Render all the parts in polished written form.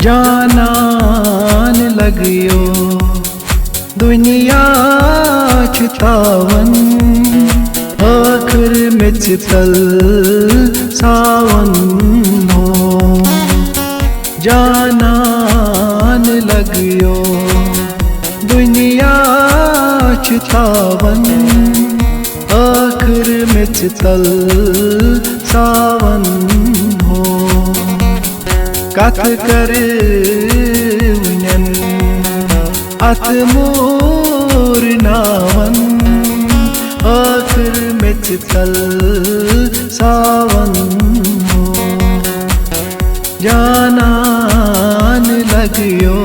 जानान लगियो दुनिया छुतावन आखिर में चितल सावन हो। जानान लगियो दुनिया छुतावन आखिर में चितल सावन हो। कथ कर अत मोर नावन आखिर में चितल सावन हो। जानान लगियो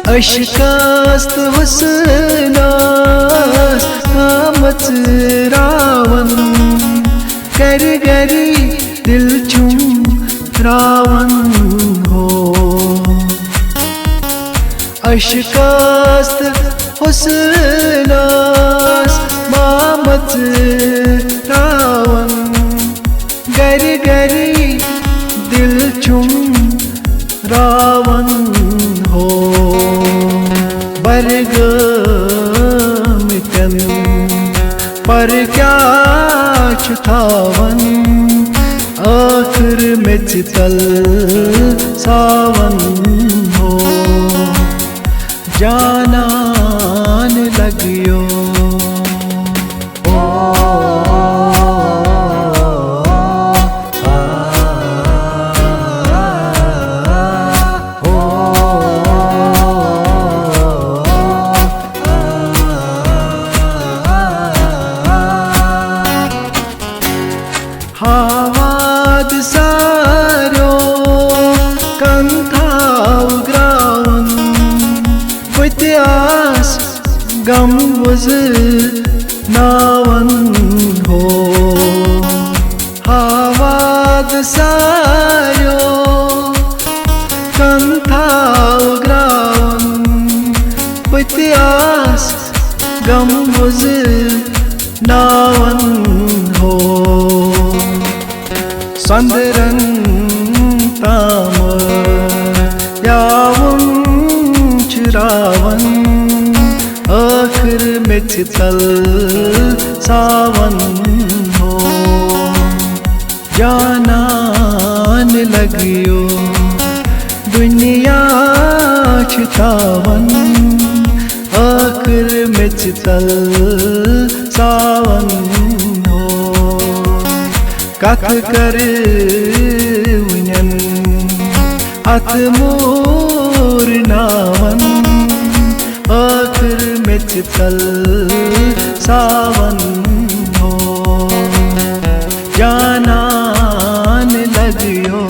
अशकास्त हुस्नास कामत रावन कर गरी दिल चुम रावन हो। अशकास्त हुस्नास कामत रावन गर गरी दिल चुम रावन हो। बरगमितन पर क्या छुतावन आखिर में चितल सावन हो। जानान लगियो हावाद सारो कंथाव ग्रावन इतिहास गम वज नावन हो। हावाद सारो कंथाव ग्रावन इतिहास गम वज नावन हो। संदरन ताम यावन चुरावन आखिर में चितल सावन हो। जानान लगियो दुनिया छुतावन आखिर में चितल सावन हो। कथ कर अत मोर नावन आखिर में चितल सावन हो। जानान लगियो